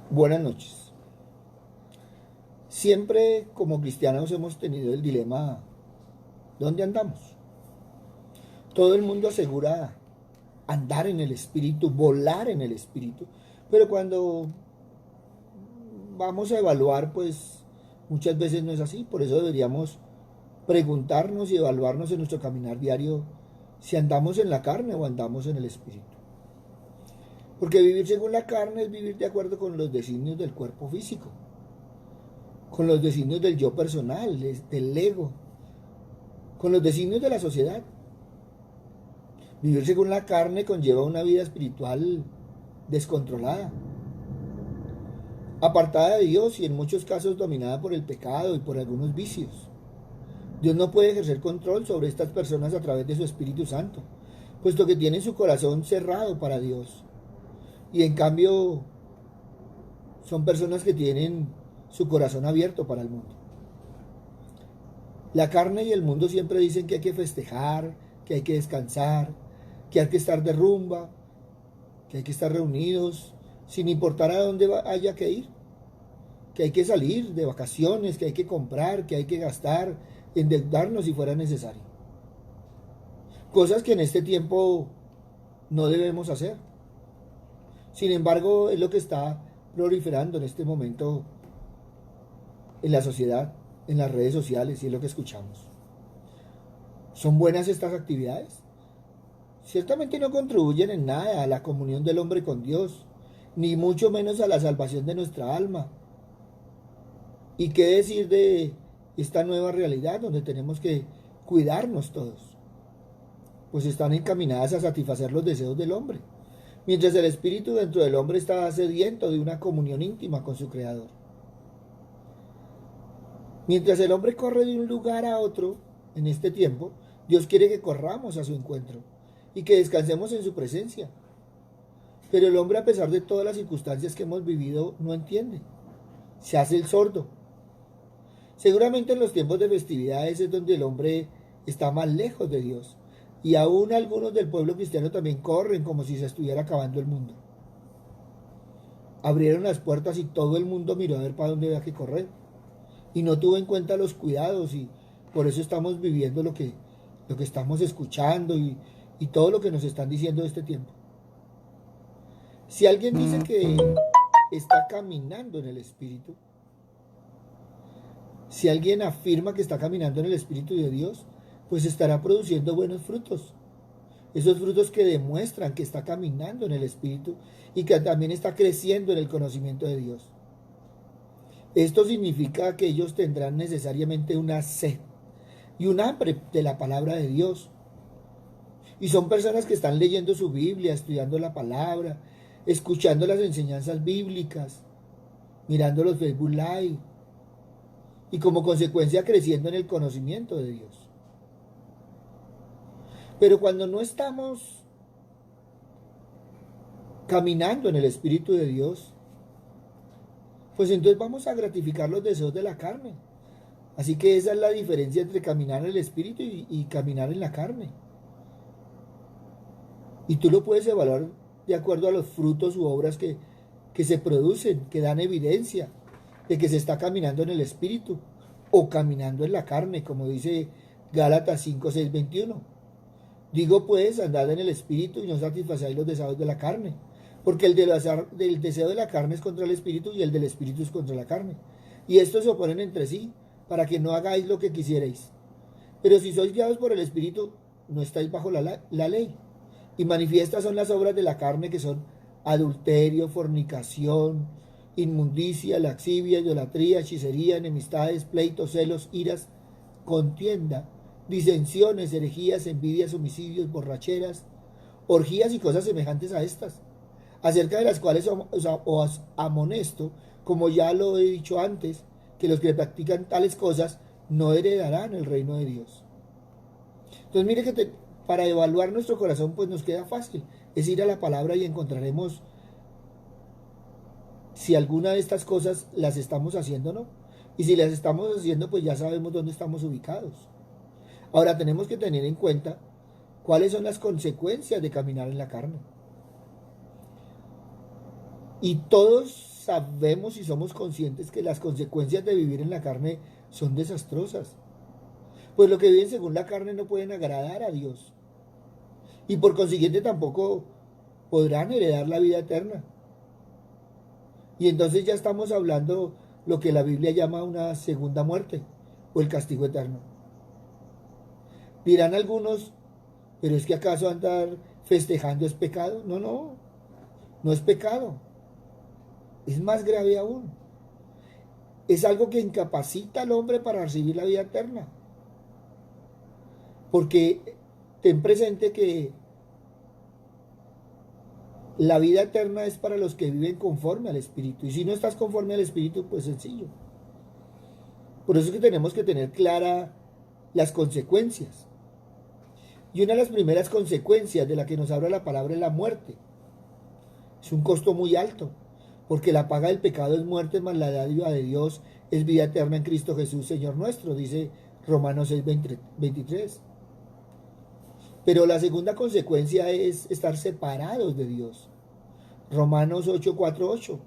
Buenas noches. Siempre como cristianos hemos tenido el dilema, ¿dónde andamos? Todo el mundo asegura andar en el espíritu, volar en el espíritu, pero cuando vamos a evaluar, pues muchas veces no es así. Por eso deberíamos preguntarnos y evaluarnos en nuestro caminar diario si andamos en la carne o andamos en el espíritu. Porque vivir según la carne es vivir de acuerdo con los designios del cuerpo físico, con los designios del yo personal, del ego, con los designios de la sociedad. Vivir según la carne conlleva una vida espiritual descontrolada, apartada de Dios y en muchos casos dominada por el pecado y por algunos vicios. Dios no puede ejercer control sobre estas personas a través de su Espíritu Santo, puesto que tienen su corazón cerrado para Dios. Y en cambio son personas que tienen su corazón abierto para el mundo. La carne y el mundo siempre dicen que hay que festejar, que hay que descansar, que hay que estar de rumba, que hay que estar reunidos, sin importar a dónde haya que ir, que hay que salir de vacaciones, que hay que comprar, que hay que gastar, endeudarnos si fuera necesario. Cosas que en este tiempo no debemos hacer. Sin embargo, es lo que está proliferando en este momento en la sociedad, en las redes sociales, y es lo que escuchamos. ¿Son buenas estas actividades? Ciertamente no contribuyen en nada a la comunión del hombre con Dios, ni mucho menos a la salvación de nuestra alma. ¿Y qué decir de esta nueva realidad donde tenemos que cuidarnos todos? Pues están encaminadas a satisfacer los deseos del hombre, mientras el espíritu dentro del hombre está sediento de una comunión íntima con su Creador. Mientras el hombre corre de un lugar a otro en este tiempo, Dios quiere que corramos a su encuentro y que descansemos en su presencia. Pero el hombre, a pesar de todas las circunstancias que hemos vivido, no entiende. Se hace el sordo. Seguramente en los tiempos de festividades es donde el hombre está más lejos de Dios. Y aún algunos del pueblo cristiano también corren como si se estuviera acabando el mundo. Abrieron las puertas y todo el mundo miró a ver para dónde había que correr. Y no tuvo en cuenta los cuidados y por eso estamos viviendo lo que estamos escuchando y todo lo que nos están diciendo de este tiempo. Si alguien dice que está caminando en el Espíritu, si alguien afirma que está caminando en el Espíritu de Dios, pues estará produciendo buenos frutos. Esos frutos que demuestran que está caminando en el Espíritu y que también está creciendo en el conocimiento de Dios. Esto significa que ellos tendrán necesariamente una sed y un hambre de la palabra de Dios. Y son personas que están leyendo su Biblia, estudiando la palabra, escuchando las enseñanzas bíblicas, mirando los Facebook Live y como consecuencia creciendo en el conocimiento de Dios. Pero cuando no estamos caminando en el Espíritu de Dios, pues entonces vamos a gratificar los deseos de la carne. Así que esa es la diferencia entre caminar en el Espíritu y caminar en la carne. Y tú lo puedes evaluar de acuerdo a los frutos u obras que se producen, que dan evidencia de que se está caminando en el Espíritu o caminando en la carne, como dice Gálatas 5, 6, 21. Digo pues, andad en el Espíritu y no satisfacáis los deseos de la carne, porque del deseo de la carne es contra el Espíritu y el del Espíritu es contra la carne. Y estos se oponen entre sí, para que no hagáis lo que quisierais. Pero si sois guiados por el Espíritu, no estáis bajo la ley. Y manifiestas son las obras de la carne, que son adulterio, fornicación, inmundicia, laxivia, idolatría, hechicería, enemistades, pleitos, celos, iras, contienda, disensiones, herejías, envidias, homicidios, borracheras, orgías y cosas semejantes a estas, acerca de las cuales os amonesto, como ya lo he dicho antes, que los que practican tales cosas no heredarán el reino de Dios. Entonces mire que para evaluar nuestro corazón pues nos queda fácil, es ir a la palabra y encontraremos si alguna de estas cosas las estamos haciendo o no. Y si las estamos haciendo, pues ya sabemos dónde estamos ubicados. Ahora tenemos que tener en cuenta cuáles son las consecuencias de caminar en la carne. Y todos sabemos y somos conscientes que las consecuencias de vivir en la carne son desastrosas. Pues los que viven según la carne no pueden agradar a Dios. Y por consiguiente tampoco podrán heredar la vida eterna. Y entonces ya estamos hablando lo que la Biblia llama una segunda muerte o el castigo eterno. Dirán algunos, pero es que acaso andar festejando es pecado. No, no, no es pecado. Es más grave aún. Es algo que incapacita al hombre para recibir la vida eterna. Porque ten presente que la vida eterna es para los que viven conforme al Espíritu. Y si no estás conforme al Espíritu, pues sencillo. Por eso es que tenemos que tener clara las consecuencias. Y una de las primeras consecuencias de la que nos habla la palabra es la muerte. Es un costo muy alto, porque la paga del pecado es muerte, más la dádiva de Dios es vida eterna en Cristo Jesús, Señor nuestro, dice Romanos 6, 23. Pero la segunda consecuencia es estar separados de Dios. Romanos 8, 4, 8.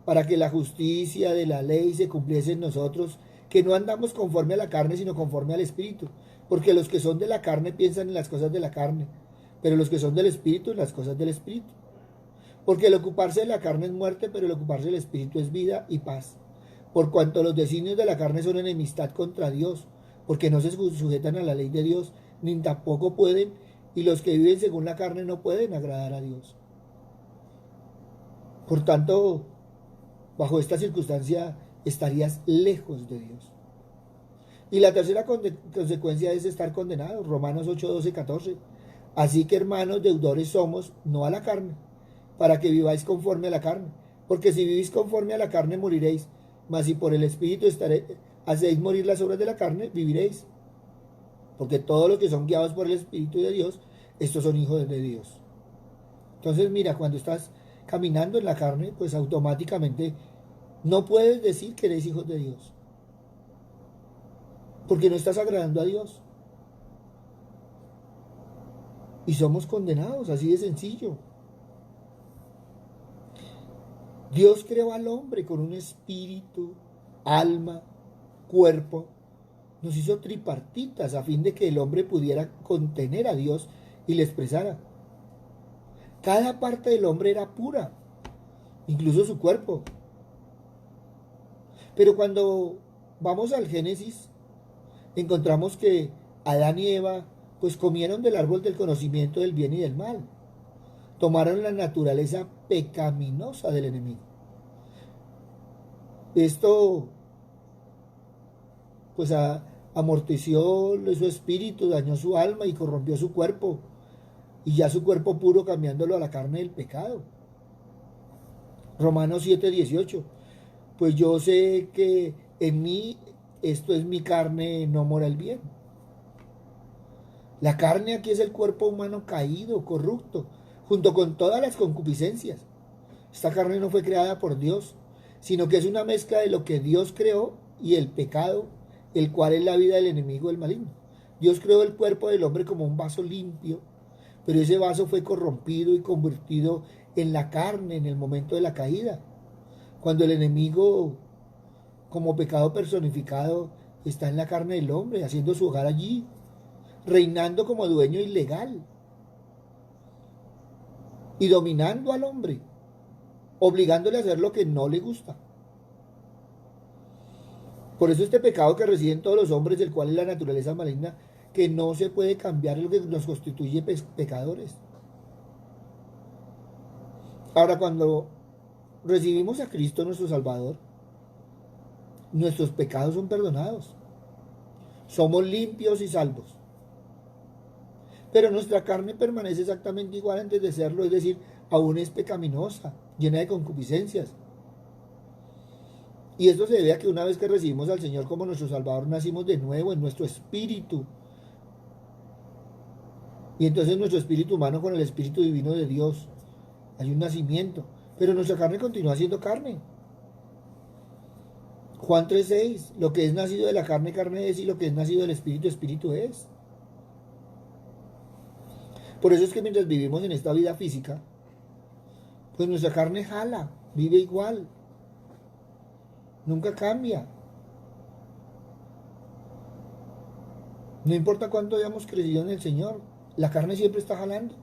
Para que la justicia de la ley se cumpliese en nosotros, que no andamos conforme a la carne, sino conforme al Espíritu. Porque los que son de la carne piensan en las cosas de la carne, pero los que son del Espíritu en las cosas del Espíritu. Porque el ocuparse de la carne es muerte, pero el ocuparse del Espíritu es vida y paz. Por cuanto los designios de la carne son enemistad contra Dios, porque no se sujetan a la ley de Dios, ni tampoco pueden, y los que viven según la carne no pueden agradar a Dios. Por tanto, bajo esta circunstancia estarías lejos de Dios. Y la tercera consecuencia es estar condenados. Romanos 8, 12, 14. Así que hermanos, deudores somos, no a la carne, para que viváis conforme a la carne. Porque si vivís conforme a la carne, moriréis. Mas si por el Espíritu hacéis morir las obras de la carne, viviréis. Porque todos los que son guiados por el Espíritu de Dios, estos son hijos de Dios. Entonces, mira, cuando estás caminando en la carne, pues automáticamente no puedes decir que eres hijo de Dios. Porque no estás agradando a Dios. Y somos condenados, así de sencillo. Dios creó al hombre con un espíritu, alma, cuerpo. Nos hizo tripartitas a fin de que el hombre pudiera contener a Dios y le expresara. Cada parte del hombre era pura, incluso su cuerpo. Pero cuando vamos al Génesis, encontramos que Adán y Eva pues comieron del árbol del conocimiento del bien y del mal. Tomaron la naturaleza pecaminosa del enemigo. Esto pues amortició su espíritu, dañó su alma y corrompió su cuerpo. Y ya su cuerpo puro cambiándolo a la carne del pecado. Romanos 7, 18. Pues yo sé que en mí, esto es mi carne, no mora el bien. La carne aquí es el cuerpo humano caído, corrupto, junto con todas las concupiscencias. Esta carne no fue creada por Dios, sino que es una mezcla de lo que Dios creó y el pecado, el cual es la vida del enemigo del maligno. Dios creó el cuerpo del hombre como un vaso limpio, pero ese vaso fue corrompido y convertido en la carne en el momento de la caída. Cuando el enemigo, como pecado personificado, está en la carne del hombre, haciendo su hogar allí, reinando como dueño ilegal y dominando al hombre, obligándole a hacer lo que no le gusta. Por eso este pecado que reside en todos los hombres, del cual es la naturaleza maligna, que no se puede cambiar, es lo que nos constituye pecadores. Ahora, cuando recibimos a Cristo nuestro Salvador, nuestros pecados son perdonados. Somos limpios y salvos. Pero nuestra carne permanece exactamente igual antes de serlo, es decir, aún es pecaminosa, llena de concupiscencias. Y esto se debe a que una vez que recibimos al Señor como nuestro Salvador, nacimos de nuevo en nuestro espíritu. Y entonces nuestro espíritu humano con el espíritu divino de Dios, hay un nacimiento. Pero nuestra carne continúa siendo carne. Juan 3:6, lo que es nacido de la carne, carne es, y lo que es nacido del espíritu, espíritu es. Por eso es que mientras vivimos en esta vida física, pues nuestra carne jala, vive igual. nunca cambia. No importa cuánto hayamos crecido en el Señor, la carne siempre está jalando.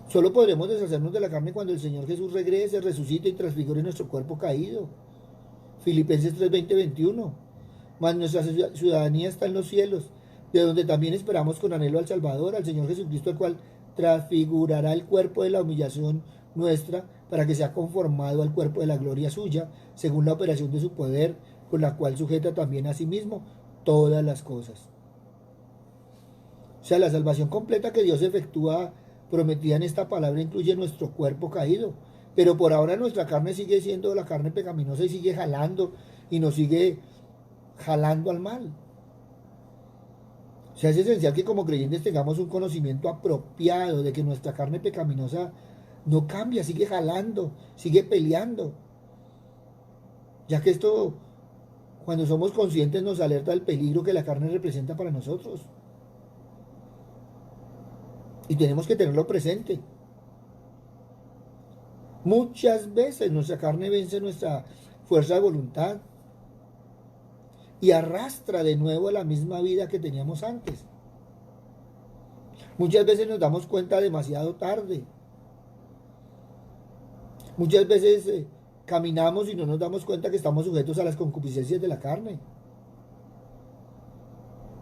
Solo podremos deshacernos de la carne cuando el Señor Jesús regrese, resucite y transfigure nuestro cuerpo caído. Filipenses 3:20-21. Mas nuestra ciudadanía está en los cielos, de donde también esperamos con anhelo al Salvador, al Señor Jesucristo, el cual transfigurará el cuerpo de la humillación nuestra, para que sea conformado al cuerpo de la gloria suya, según la operación de su poder, con la cual sujeta también a sí mismo todas las cosas. O sea, la salvación completa que Dios efectúa prometida en esta palabra incluye nuestro cuerpo caído, pero por ahora nuestra carne sigue siendo la carne pecaminosa y sigue jalando y nos sigue jalando al mal. O sea, es esencial que como creyentes tengamos un conocimiento apropiado de que nuestra carne pecaminosa no cambia, sigue jalando, sigue peleando. Ya que esto, cuando somos conscientes, nos alerta del peligro que la carne representa para nosotros. Y tenemos que tenerlo presente. Muchas veces nuestra carne vence nuestra fuerza de voluntad y arrastra de nuevo a la misma vida que teníamos antes. Muchas veces nos damos cuenta demasiado tarde. Muchas veces caminamos y no nos damos cuenta que estamos sujetos a las concupiscencias de la carne.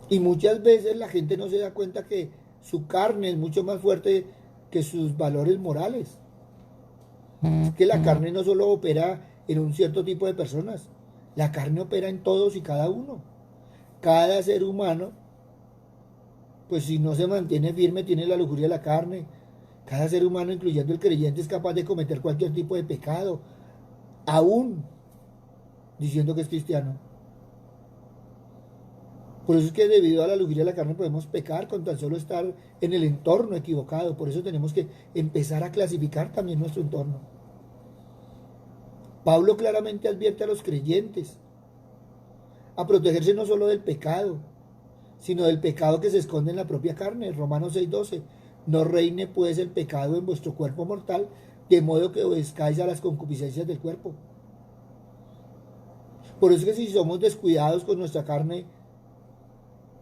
Y muchas veces la gente no se da cuenta que su carne es mucho más fuerte que sus valores morales. Que la carne no solo opera en un cierto tipo de personas, la carne opera en todos y cada uno. Cada ser humano, pues si no se mantiene firme, tiene la lujuria de la carne. Cada ser humano, incluyendo el creyente, es capaz de cometer cualquier tipo de pecado, aún diciendo que es cristiano. Por eso es que debido a la lujuria de la carne podemos pecar con tan solo estar en el entorno equivocado. Por eso tenemos que empezar a clasificar también nuestro entorno. Pablo claramente advierte a los creyentes a protegerse no solo del pecado, sino del pecado que se esconde en la propia carne. Romanos 6:12. No reine pues el pecado en vuestro cuerpo mortal, de modo que obedezcáis a las concupiscencias del cuerpo. Por eso es que si somos descuidados con nuestra carne,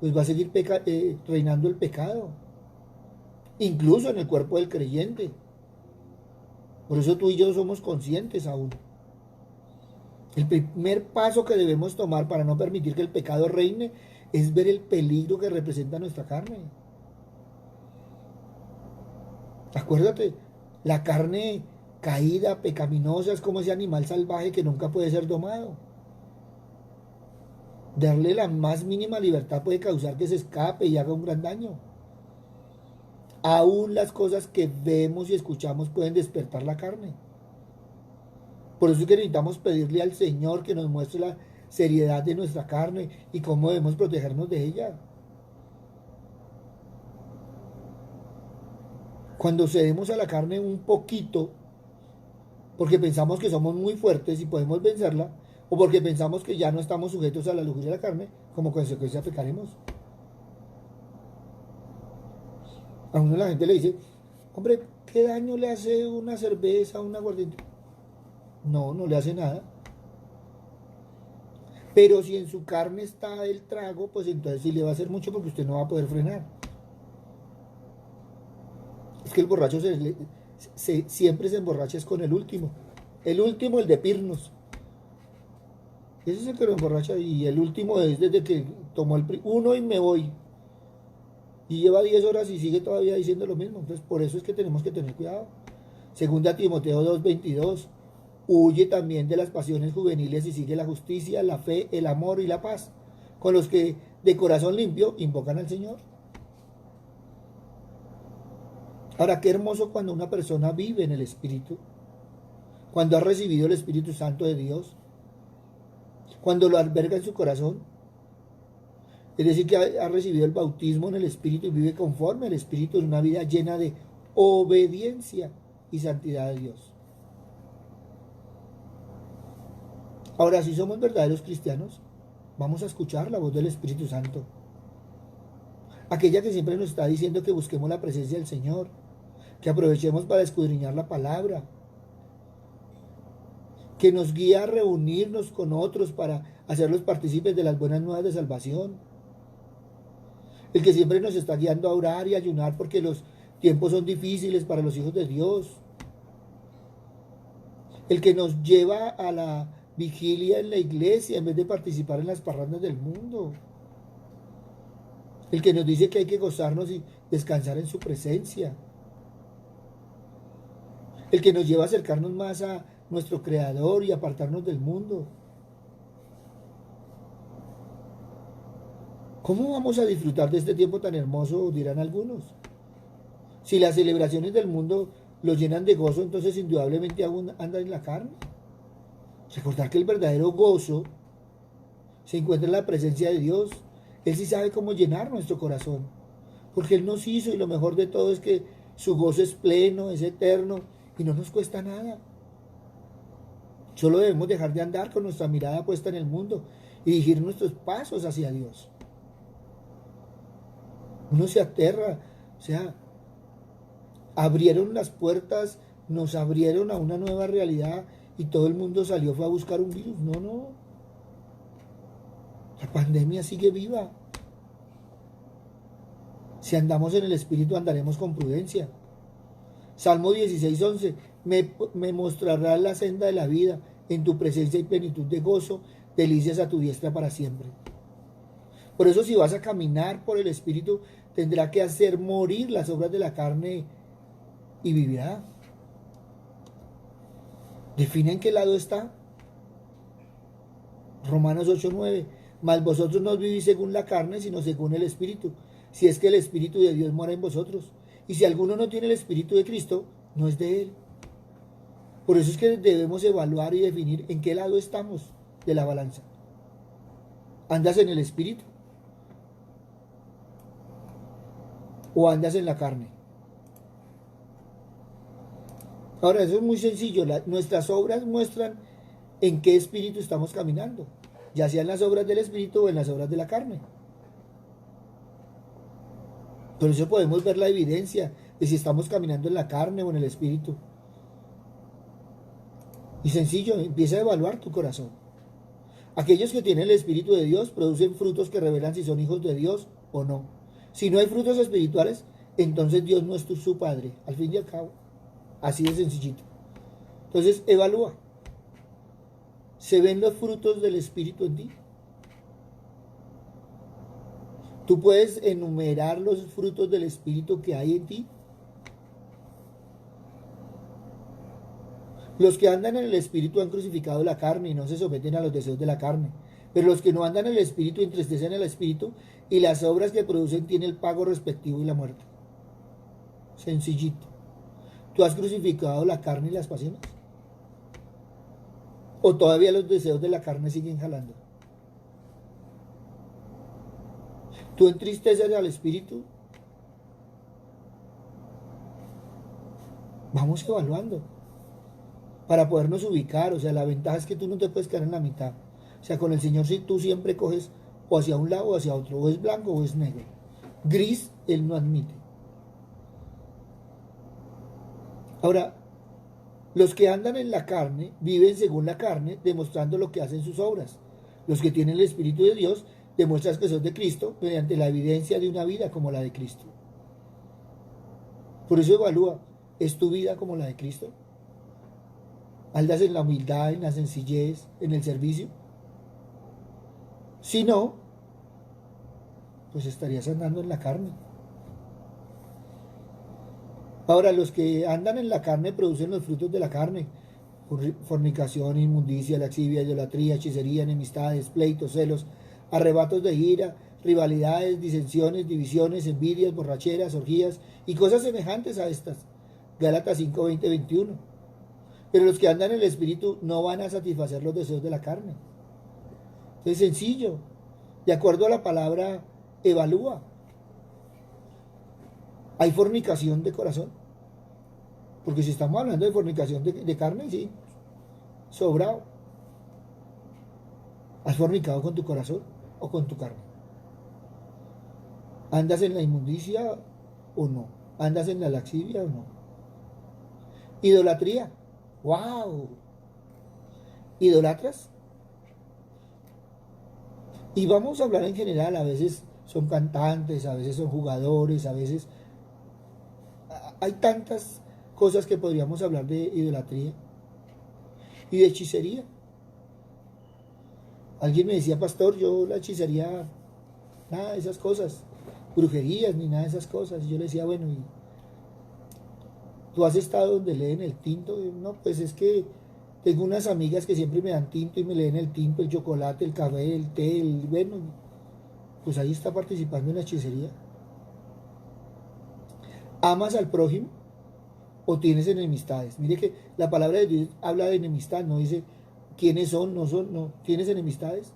pues va a seguir reinando el pecado, incluso en el cuerpo del creyente. Por eso tú y yo somos conscientes aún. El primer paso que debemos tomar para no permitir que el pecado reine es ver el peligro que representa nuestra carne. Acuérdate, la carne caída, pecaminosa, es como ese animal salvaje que nunca puede ser domado. Darle la más mínima libertad puede causar que se escape y haga un gran daño. Aún las cosas que vemos y escuchamos pueden despertar la carne. Por eso es que necesitamos pedirle al Señor que nos muestre la seriedad de nuestra carne y cómo debemos protegernos de ella. Cuando cedemos a la carne un poquito, porque pensamos que somos muy fuertes y podemos vencerla, o porque pensamos que ya no estamos sujetos a la lujuria de la carne, como consecuencia pecaremos. A uno la gente le dice, hombre, ¿qué daño le hace una cerveza, un aguardiente? No, no le hace nada. Pero si en su carne está el trago, pues entonces sí le va a hacer mucho porque usted no va a poder frenar. Es que el borracho siempre se emborracha es con el último. El último, el de Pirnos. Ese es el que lo emborracha y el último es desde que tomó el uno y me voy. Y lleva 10 horas y sigue todavía diciendo lo mismo. Entonces por eso es que tenemos que tener cuidado. Segunda Timoteo 2:22. Huye también de las pasiones juveniles y sigue la justicia, la fe, el amor y la paz, con los que de corazón limpio invocan al Señor. Ahora, qué hermoso cuando una persona vive en el Espíritu, cuando ha recibido el Espíritu Santo de Dios, cuando lo alberga en su corazón, es decir, que ha recibido el bautismo en el Espíritu y vive conforme al Espíritu en una vida llena de obediencia y santidad de Dios. Ahora, si somos verdaderos cristianos, vamos a escuchar la voz del Espíritu Santo, aquella que siempre nos está diciendo que busquemos la presencia del Señor, que aprovechemos para escudriñar la palabra, que nos guía a reunirnos con otros para hacerlos partícipes de las buenas nuevas de salvación, el que siempre nos está guiando a orar y ayunar porque los tiempos son difíciles para los hijos de Dios, el que nos lleva a la vigilia en la iglesia en vez de participar en las parrandas del mundo, el que nos dice que hay que gozarnos y descansar en su presencia, el que nos lleva a acercarnos más a nuestro Creador y apartarnos del mundo. ¿Cómo vamos a disfrutar de este tiempo tan hermoso? Dirán algunos. Si las celebraciones del mundo los llenan de gozo, entonces indudablemente aún andan en la carne. Recordar que el verdadero gozo se encuentra en la presencia de Dios. Él sí sabe cómo llenar nuestro corazón, porque Él nos hizo y lo mejor de todo es que su gozo es pleno, es eterno y no nos cuesta nada. Solo debemos dejar de andar con nuestra mirada puesta en el mundo y dirigir nuestros pasos hacia Dios. Uno se aterra, o sea, abrieron las puertas, nos abrieron a una nueva realidad y todo el mundo salió fue a buscar un virus. No, no. La pandemia sigue viva. Si andamos en el Espíritu, andaremos con prudencia. Salmo 16:11. Me mostrarás la senda de la vida. En tu presencia y plenitud de gozo, delicias a tu diestra para siempre. Por eso, si vas a caminar por el Espíritu, tendrá que hacer morir las obras de la carne y vivirá. Define en qué lado está. Romanos 8:9. Mas vosotros no vivís según la carne, sino según el Espíritu, si es que el Espíritu de Dios mora en vosotros. Y si alguno no tiene el Espíritu de Cristo, no es de Él. Por eso es que debemos evaluar y definir en qué lado estamos de la balanza. ¿Andas en el Espíritu? ¿O andas en la carne? Ahora, eso es muy sencillo. Nuestras obras muestran en qué espíritu estamos caminando, ya sea en las obras del Espíritu o en las obras de la carne. Por eso podemos ver la evidencia de si estamos caminando en la carne o en el Espíritu. Y sencillo, empieza a evaluar tu corazón. Aquellos que tienen el Espíritu de Dios producen frutos que revelan si son hijos de Dios o no. Si no hay frutos espirituales, entonces Dios no es su Padre, al fin y al cabo. Así de sencillito. Entonces, evalúa. ¿Se ven los frutos del Espíritu en ti? ¿Tú puedes enumerar los frutos del Espíritu que hay en ti? Los que andan en el Espíritu han crucificado la carne y no se someten a los deseos de la carne. Pero los que no andan en el Espíritu entristecen al Espíritu y las obras que producen tienen el pago respectivo y la muerte. Sencillito. ¿Tú has crucificado la carne y las pasiones? ¿O todavía los deseos de la carne siguen jalando? ¿Tú entristeces al Espíritu? Vamos evaluando para podernos ubicar. O sea, la ventaja es que tú no te puedes quedar en la mitad. O sea, con el Señor si tú siempre coges o hacia un lado o hacia otro, o es blanco o es negro. Gris, Él no admite. Ahora, los que andan en la carne viven según la carne, demostrando lo que hacen sus obras. Los que tienen el Espíritu de Dios demuestran que son de Cristo mediante la evidencia de una vida como la de Cristo. Por eso evalúa, ¿es tu vida como la de Cristo? ¿Andas en la humildad, en la sencillez, en el servicio? Si no, pues estarías andando en la carne. Ahora, los que andan en la carne producen los frutos de la carne: fornicación, inmundicia, lascivia, idolatría, hechicería, enemistades, pleitos, celos, arrebatos de ira, rivalidades, disensiones, divisiones, envidias, borracheras, orgías y cosas semejantes a estas. Gálatas 5, 20, 21. Pero los que andan en el Espíritu no van a satisfacer los deseos de la carne. Es sencillo. De acuerdo a la palabra, evalúa. ¿Hay fornicación de corazón? Porque si estamos hablando de fornicación de carne, sí, sobrado. ¿Has fornicado con tu corazón o con tu carne? ¿Andas en la inmundicia o no? ¿Andas en la laxivia o no? Idolatría. ¡Wow! idolatras. Y vamos a hablar en general, a veces son cantantes, a veces son jugadores, a veces hay tantas cosas que podríamos hablar de idolatría y de hechicería. Alguien me decía, pastor, yo la hechicería, nada de esas cosas, brujerías ni nada de esas cosas. Y yo le decía, bueno, ¿y tú has estado donde leen el tinto? Y no, pues es que tengo unas amigas que siempre me dan tinto y me leen el tinto, el chocolate, el café, el té, bueno, pues ahí está participando en la hechicería. ¿Amas al prójimo o tienes enemistades? Mire que la palabra de Dios habla de enemistad, no dice quiénes son, no son, no. ¿Tienes enemistades?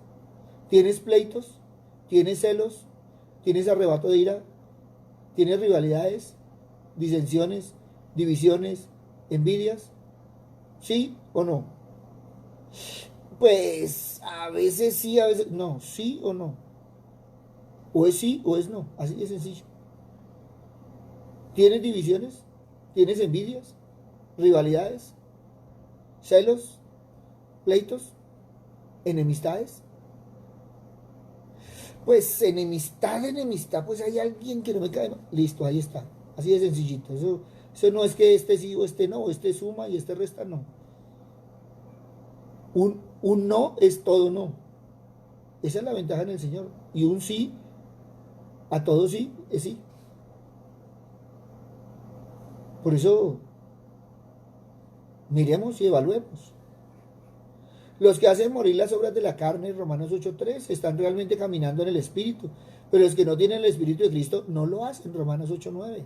¿Tienes pleitos? ¿Tienes celos? ¿Tienes arrebato de ira? ¿Tienes rivalidades? ¿Disensiones? ¿Divisiones? ¿Envidias? ¿Sí o no? Pues a veces sí, a veces no. ¿Sí o no? O es sí o es no. Así de sencillo. ¿Tienes divisiones? ¿Tienes envidias? ¿Rivalidades? ¿Celos? ¿Pleitos? ¿Enemistades? Pues enemistad, pues hay alguien que no me cae mal. Listo, ahí está. Así de sencillito. Eso no es que este sí o este no, o este suma y este resta, no. Un no es todo no. Esa es la ventaja en el Señor. Y un sí, a todo sí, es sí. Por eso, miremos y evaluemos. Los que hacen morir las obras de la carne, Romanos 8:3, están realmente caminando en el Espíritu. Pero los que no tienen el Espíritu de Cristo no lo hacen, Romanos 8:9.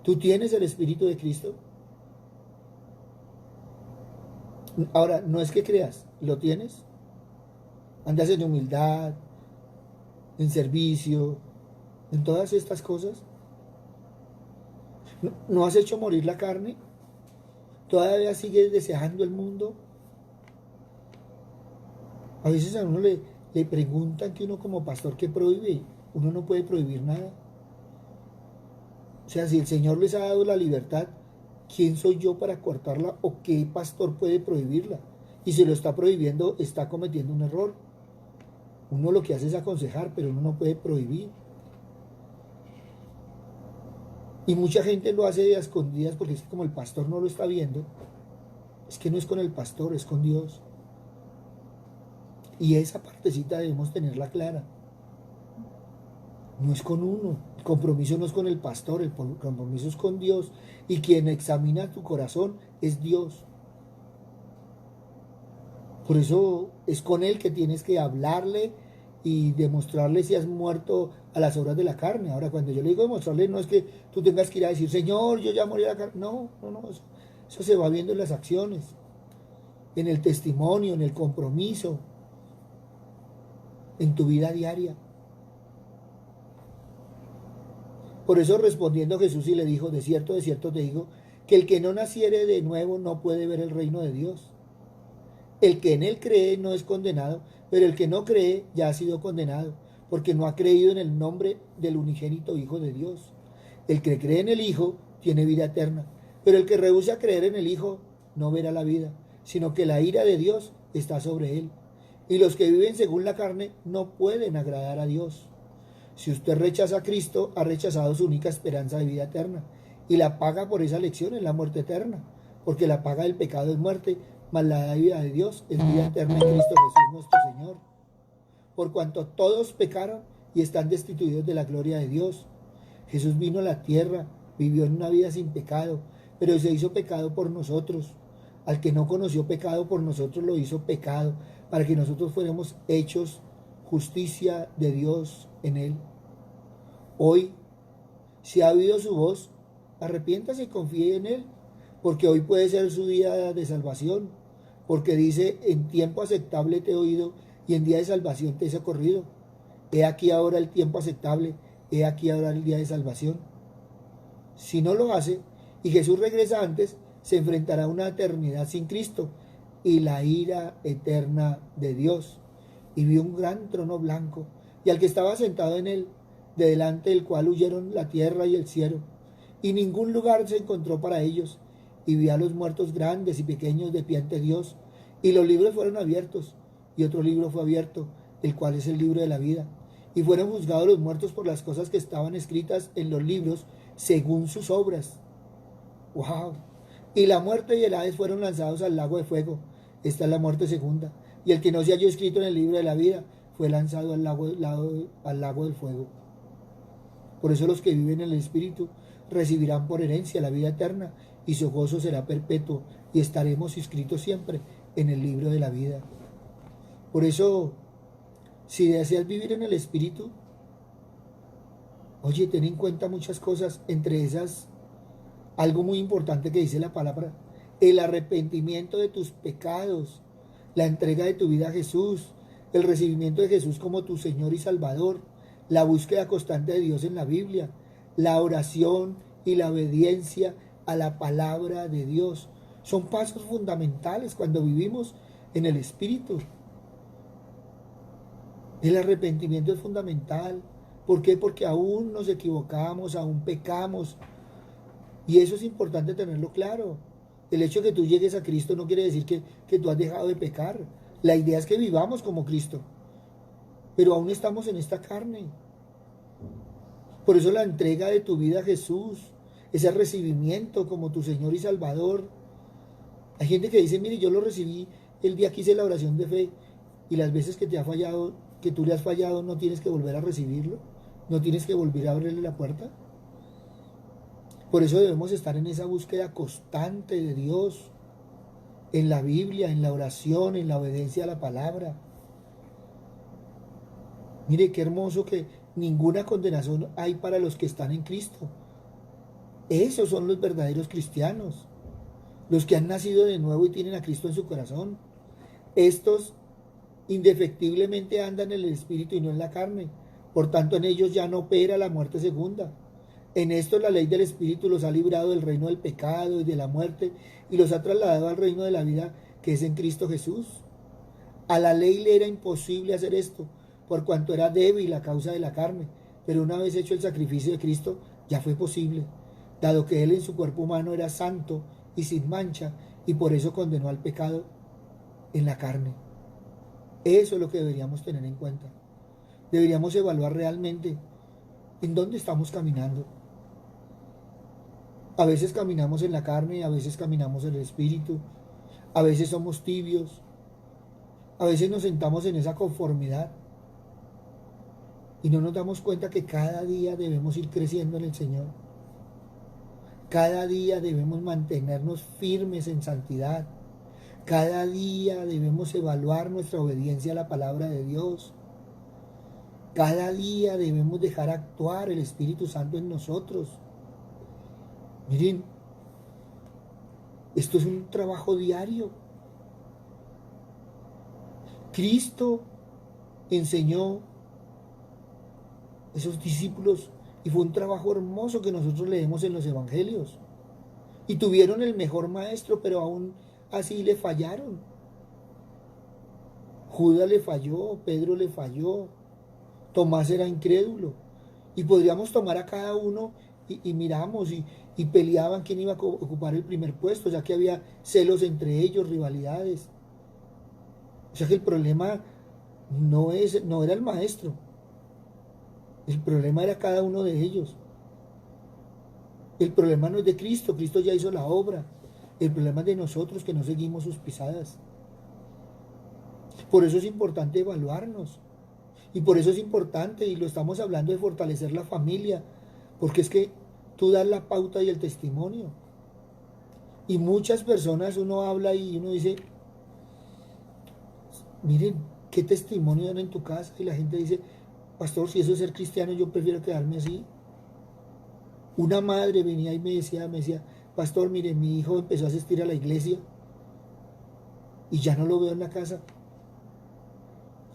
¿Tú tienes el Espíritu de Cristo? Ahora, no es que creas, ¿lo tienes? Andas en humildad, en servicio, en todas estas cosas. ¿No has hecho morir la carne? ¿Todavía sigues deseando el mundo? A veces a uno le preguntan que uno como pastor qué prohíbe. Uno no puede prohibir nada. O sea, si el Señor les ha dado la libertad, ¿quién soy yo para cortarla o qué pastor puede prohibirla? Y si lo está prohibiendo, está cometiendo un error. Uno lo que hace es aconsejar, pero uno no puede prohibir. Y mucha gente lo hace a escondidas porque es que como el pastor no lo está viendo, es que no es con el pastor, es con Dios. Y esa partecita debemos tenerla clara. No es con uno, el compromiso no es con el pastor, el compromiso es con Dios. Y quien examina tu corazón es Dios. Por eso es con Él que tienes que hablarle y demostrarle si has muerto a las obras de la carne. Ahora, cuando yo le digo demostrarle, no es que tú tengas que ir a decir, Señor, yo ya morí a la carne. No, eso se va viendo en las acciones, en el testimonio, en el compromiso, en tu vida diaria. Por eso respondiendo Jesús y le dijo, de cierto te digo, que el que no naciere de nuevo no puede ver el reino de Dios. El que en él cree no es condenado, pero el que no cree ya ha sido condenado, porque no ha creído en el nombre del unigénito Hijo de Dios. El que cree en el Hijo tiene vida eterna, pero el que rehúsa creer en el Hijo no verá la vida, sino que la ira de Dios está sobre él. Y los que viven según la carne no pueden agradar a Dios. Si usted rechaza a Cristo, ha rechazado su única esperanza de vida eterna, y la paga por esa elección es la muerte eterna, porque la paga del pecado es muerte, mas la vida de Dios es vida eterna en Cristo Jesús nuestro Señor. Por cuanto todos pecaron y están destituidos de la gloria de Dios. Jesús vino a la tierra, vivió en una vida sin pecado, pero se hizo pecado por nosotros. Al que no conoció pecado por nosotros lo hizo pecado, para que nosotros fuéramos hechos justicia de Dios en él. Hoy, si ha oído su voz, arrepiéntase y confíe en él, porque hoy puede ser su día de salvación, porque dice, en tiempo aceptable te he oído y en día de salvación te he socorrido. He aquí ahora el tiempo aceptable, he aquí ahora el día de salvación. Si no lo hace y Jesús regresa antes, se enfrentará a una eternidad sin Cristo y la ira eterna de Dios. Y vio un gran trono blanco y al que estaba sentado en él, de delante del cual huyeron la tierra y el cielo, y ningún lugar se encontró para ellos. Y vi a los muertos grandes y pequeños de pie ante Dios, Y los libros fueron abiertos, y otro libro fue abierto, el cual es el libro de la vida. Y fueron juzgados los muertos por las cosas que estaban escritas en los libros, según sus obras. ¡Wow! Y la muerte y el Hades fueron lanzados al lago de fuego. Esta es la muerte segunda. Y el que no se halló escrito en el libro de la vida fue lanzado al lago del fuego. Por eso los que viven en el Espíritu recibirán por herencia la vida eterna, y su gozo será perpetuo, y estaremos inscritos siempre en el libro de la vida. Por eso, si deseas vivir en el Espíritu, oye, ten en cuenta muchas cosas, entre esas, algo muy importante que dice la palabra: el arrepentimiento de tus pecados, la entrega de tu vida a Jesús, el recibimiento de Jesús como tu Señor y Salvador, la búsqueda constante de Dios en la Biblia, la oración y la obediencia a la palabra de Dios. Son pasos fundamentales cuando vivimos en el Espíritu. El arrepentimiento es fundamental. ¿Por qué? Porque aún nos equivocamos, aún pecamos. Y eso es importante tenerlo claro. El hecho de que tú llegues a Cristo no quiere decir que tú has dejado de pecar. La idea es que vivamos como Cristo. Pero aún estamos en esta carne. Por eso la entrega de tu vida a Jesús, ese recibimiento como tu Señor y Salvador. Hay gente que dice: mire, yo lo recibí el día que hice la oración de fe, y las veces que te ha fallado, que tú le has fallado, no tienes que volver a recibirlo, no tienes que volver a abrirle la puerta. Por eso debemos estar en esa búsqueda constante de Dios, en la Biblia, en la oración, en la obediencia a la palabra. Mire qué hermoso que ninguna condenación hay para los que están en Cristo. Esos son los verdaderos cristianos, los que han nacido de nuevo y tienen a Cristo en su corazón. Estos indefectiblemente andan en el Espíritu y no en la carne. Por tanto, en ellos ya no opera la muerte segunda. En esto la ley del Espíritu los ha librado del reino del pecado y de la muerte, y los ha trasladado al reino de la vida que es en Cristo Jesús. A la ley le era imposible hacer esto, por cuanto era débil a causa de la carne, pero una vez hecho el sacrificio de Cristo, ya fue posible, dado que Él en su cuerpo humano era santo y sin mancha, y por eso condenó al pecado en la carne. Eso es lo que deberíamos tener en cuenta. Deberíamos evaluar realmente en dónde estamos caminando. A veces caminamos en la carne, a veces caminamos en el Espíritu, a veces somos tibios, a veces nos sentamos en esa conformidad y no nos damos cuenta que cada día debemos ir creciendo en el Señor. Cada día debemos mantenernos firmes en santidad. Cada día debemos evaluar nuestra obediencia a la palabra de Dios. Cada día debemos dejar actuar el Espíritu Santo en nosotros. Miren, esto es un trabajo diario. Cristo enseñó a esos discípulos y fue un trabajo hermoso que nosotros leemos en los evangelios. Y tuvieron el mejor maestro, pero aún así le fallaron. Judas le falló, Pedro le falló, Tomás era incrédulo. Y podríamos tomar a cada uno y miramos y peleaban quién iba a ocupar el primer puesto, ya que había celos entre ellos, rivalidades. O sea que el problema no era el maestro, el problema era cada uno de ellos. El problema no es de Cristo, Cristo ya hizo la obra. El problema es de nosotros que no seguimos sus pisadas. Por eso es importante evaluarnos. Y por eso es importante, y lo estamos hablando, de fortalecer la familia, porque es que tú das la pauta y el testimonio. Y muchas personas, uno habla y uno dice: miren, ¿qué testimonio dan en tu casa? Y la gente dice: pastor, si eso es ser cristiano, yo prefiero quedarme así. Una madre venía y me decía: pastor, mire, mi hijo empezó a asistir a la iglesia y ya no lo veo en la casa.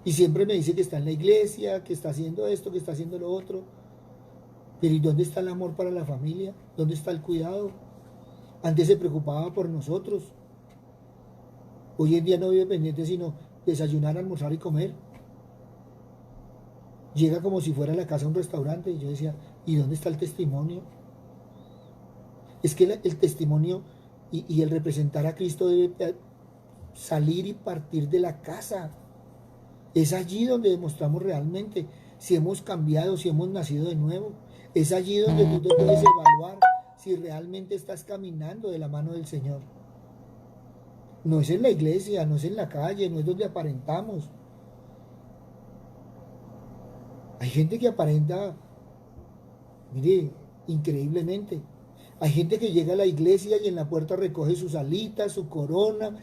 Y siempre me dice que está en la iglesia, que está haciendo esto, que está haciendo lo otro. Pero ¿y dónde está el amor para la familia? ¿Dónde está el cuidado? Antes se preocupaba por nosotros. Hoy en día no vive pendiente sino desayunar, almorzar y comer. Llega como si fuera a la casa un restaurante. Y yo decía: ¿y dónde está el testimonio? Es que el testimonio y el representar a Cristo debe salir y partir de la casa. Es allí donde demostramos realmente si hemos cambiado, si hemos nacido de nuevo. Es allí donde tú te puedes evaluar si realmente estás caminando de la mano del Señor. No es en la iglesia, no es en la calle, no es donde aparentamos. Hay gente que aparenta, mire, increíblemente. Hay gente que llega a la iglesia y en la puerta recoge sus alitas, su corona,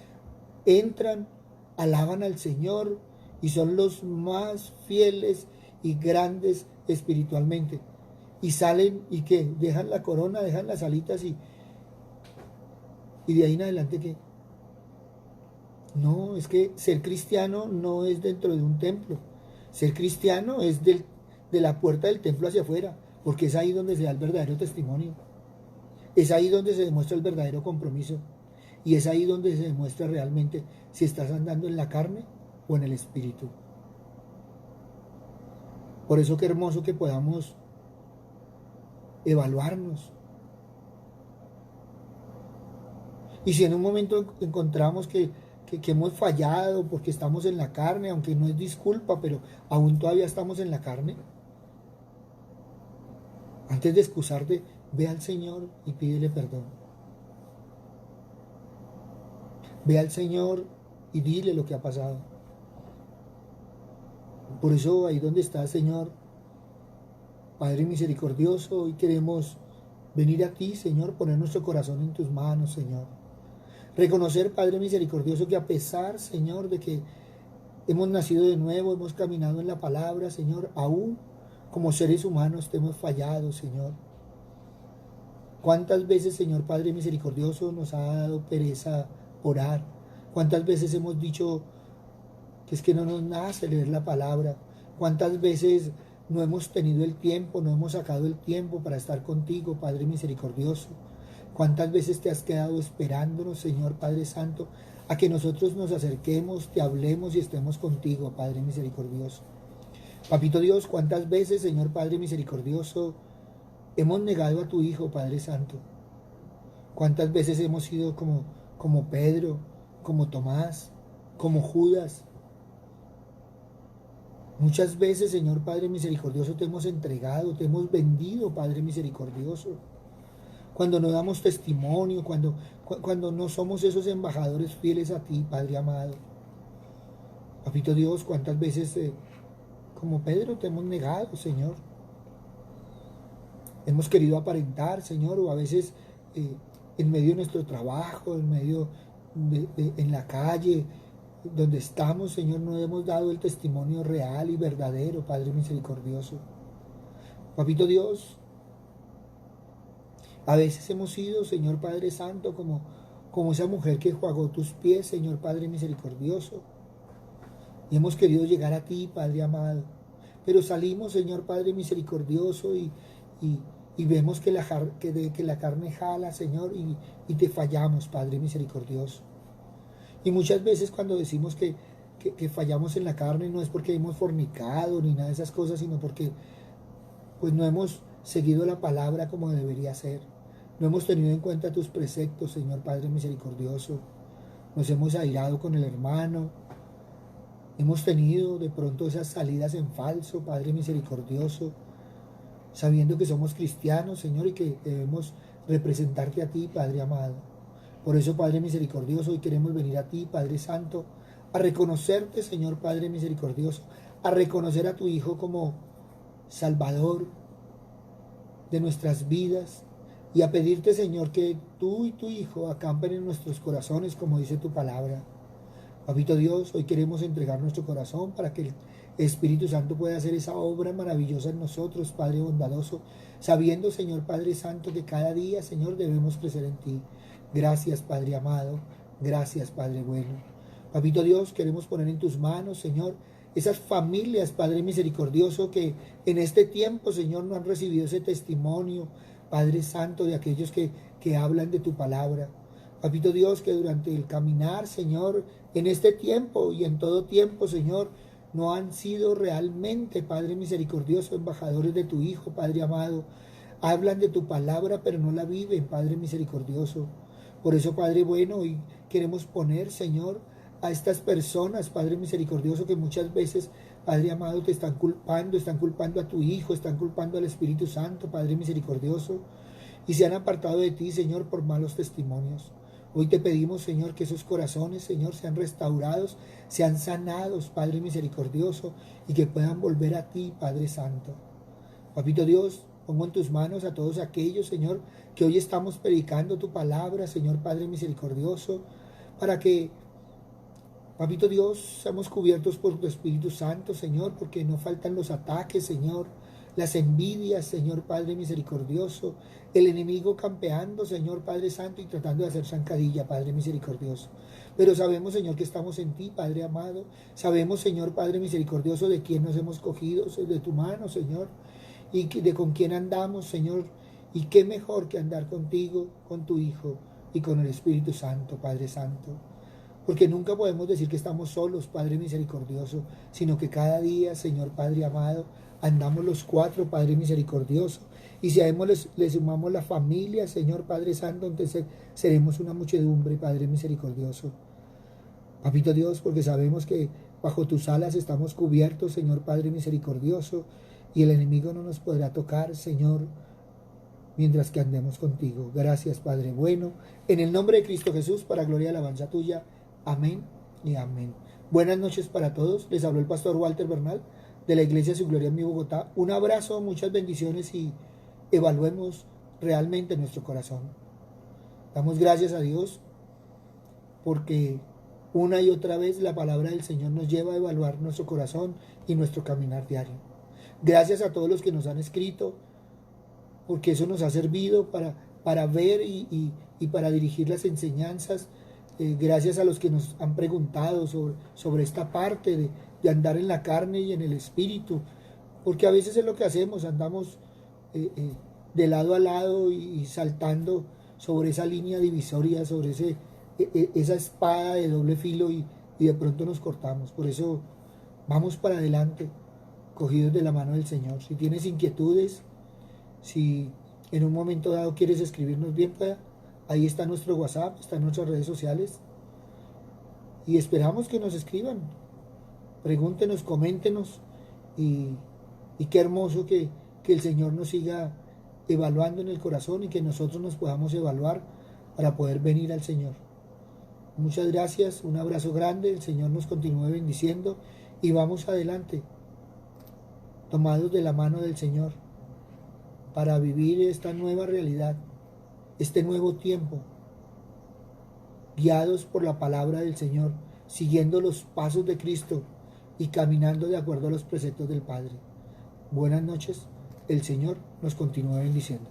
entran, alaban al Señor y son los más fieles y grandes espiritualmente. Y salen y que dejan la corona, dejan las alitas y de ahí en adelante ¿qué? No, es que ser cristiano no es dentro de un templo. Ser cristiano es de la puerta del templo hacia afuera, porque es ahí donde se da el verdadero testimonio. Es ahí donde se demuestra el verdadero compromiso. Y es ahí donde se demuestra realmente si estás andando en la carne o en el espíritu. Por eso qué hermoso que podamos evaluarnos. Y si en un momento encontramos que hemos fallado porque estamos en la carne, aunque no es disculpa, pero aún todavía estamos en la carne, antes de excusarte, ve al Señor y pídele perdón. Ve al Señor y dile lo que ha pasado. Por eso ahí donde está, Señor, Padre misericordioso, hoy queremos venir a ti, Señor, poner nuestro corazón en tus manos, Señor. Reconocer, Padre misericordioso, que a pesar, Señor, de que hemos nacido de nuevo, hemos caminado en la palabra, Señor, aún como seres humanos te hemos fallado, Señor. ¿Cuántas veces, Señor Padre misericordioso, nos ha dado pereza orar? ¿Cuántas veces hemos dicho que es que no nos nace leer la palabra? ¿Cuántas veces no hemos tenido el tiempo, no hemos sacado el tiempo para estar contigo, Padre misericordioso? ¿Cuántas veces te has quedado esperándonos, Señor Padre Santo, a que nosotros nos acerquemos, te hablemos y estemos contigo, Padre misericordioso? Papito Dios, ¿cuántas veces, Señor Padre misericordioso, hemos negado a tu Hijo, Padre Santo? ¿Cuántas veces hemos sido como Pedro, como Tomás, como Judas? Muchas veces, Señor Padre misericordioso, te hemos entregado, te hemos vendido, Padre misericordioso. Cuando no damos testimonio, cuando no somos esos embajadores fieles a ti, Padre amado. Papito Dios, ¿cuántas veces, como Pedro, te hemos negado, Señor? Hemos querido aparentar, Señor, o a veces en medio de nuestro trabajo, en medio en la calle, donde estamos, Señor, no hemos dado el testimonio real y verdadero, Padre misericordioso. Papito Dios, a veces hemos sido, Señor Padre Santo, como esa mujer que enjuagó tus pies, Señor Padre misericordioso. Y hemos querido llegar a ti, Padre amado. Pero salimos, Señor Padre misericordioso, y vemos que la carne jala, Señor, y te fallamos, Padre misericordioso. Y muchas veces cuando decimos que fallamos en la carne, no es porque hemos fornicado ni nada de esas cosas, sino porque pues no hemos seguido la palabra como debería ser. No hemos tenido en cuenta tus preceptos, Señor Padre misericordioso. Nos hemos airado con el hermano. Hemos tenido de pronto esas salidas en falso, Padre misericordioso, sabiendo que somos cristianos, Señor, y que debemos representarte a ti, Padre amado. Por eso, Padre misericordioso, hoy queremos venir a ti, Padre Santo, a reconocerte, Señor Padre misericordioso, a reconocer a tu Hijo como Salvador de nuestras vidas y a pedirte, Señor, que tú y tu Hijo acampen en nuestros corazones, como dice tu palabra. Papito Dios, hoy queremos entregar nuestro corazón para que el Espíritu Santo pueda hacer esa obra maravillosa en nosotros, Padre bondadoso, sabiendo, Señor Padre Santo, que cada día, Señor, debemos crecer en ti. Gracias, Padre amado. Gracias, Padre bueno. Papito Dios, queremos poner en tus manos, Señor, esas familias, Padre misericordioso, que en este tiempo, Señor, no han recibido ese testimonio, Padre Santo, de aquellos que hablan de tu palabra. Papito Dios, que durante el caminar, Señor, en este tiempo y en todo tiempo, Señor, no han sido realmente, Padre misericordioso, embajadores de tu Hijo, Padre amado. Hablan de tu palabra, pero no la viven, Padre misericordioso. Por eso, Padre bueno, hoy queremos poner, Señor, a estas personas, Padre misericordioso, que muchas veces, Padre amado, te están culpando a tu Hijo, están culpando al Espíritu Santo, Padre misericordioso, y se han apartado de ti, Señor, por malos testimonios. Hoy te pedimos, Señor, que esos corazones, Señor, sean restaurados, sean sanados, Padre misericordioso, y que puedan volver a ti, Padre Santo. Papito Dios, pongo en tus manos a todos aquellos, Señor, que hoy estamos predicando tu palabra, Señor Padre misericordioso, para que, Papito Dios, seamos cubiertos por tu Espíritu Santo, Señor, porque no faltan los ataques, Señor, las envidias, Señor Padre misericordioso, el enemigo campeando, Señor Padre Santo, y tratando de hacer zancadilla, Padre misericordioso. Pero sabemos, Señor, que estamos en ti, Padre amado. Sabemos, Señor Padre misericordioso, de quién nos hemos cogido, de tu mano, Señor, y de con quién andamos, Señor. Y qué mejor que andar contigo, con tu Hijo y con el Espíritu Santo, Padre Santo. Porque nunca podemos decir que estamos solos, Padre misericordioso, sino que cada día, Señor Padre amado, andamos los cuatro, Padre misericordioso. Y si a Él le sumamos la familia, Señor Padre Santo, entonces seremos una muchedumbre, Padre misericordioso. Papito Dios, porque sabemos que bajo tus alas estamos cubiertos, Señor Padre misericordioso, y el enemigo no nos podrá tocar, Señor, mientras que andemos contigo. Gracias, Padre bueno. En el nombre de Cristo Jesús, para gloria y alabanza tuya. Amén y amén. Buenas noches para todos. Les habló el pastor Walter Bernal de la Iglesia Su Gloria en mi Bogotá. Un abrazo, muchas bendiciones y evaluemos realmente nuestro corazón. Damos gracias a Dios porque una y otra vez la palabra del Señor nos lleva a evaluar nuestro corazón y nuestro caminar diario. Gracias a todos los que nos han escrito, porque eso nos ha servido para ver y para dirigir las enseñanzas. Gracias a los que nos han preguntado sobre esta parte de andar en la carne y en el espíritu, porque a veces es lo que hacemos, andamos de lado a lado y saltando sobre esa línea divisoria, sobre esa espada de doble filo y de pronto nos cortamos. Por eso vamos para adelante, cogidos de la mano del Señor. Si tienes inquietudes, si en un momento dado quieres escribirnos bien, ahí está nuestro WhatsApp, están nuestras redes sociales y esperamos que nos escriban, pregúntenos, coméntenos y qué hermoso que el Señor nos siga evaluando en el corazón y que nosotros nos podamos evaluar para poder venir al Señor. Muchas gracias, un abrazo grande, el Señor nos continúe bendiciendo y vamos adelante, tomados de la mano del Señor, para vivir esta nueva realidad, este nuevo tiempo, guiados por la palabra del Señor, siguiendo los pasos de Cristo y caminando de acuerdo a los preceptos del Padre. Buenas noches, el Señor nos continúa bendiciendo.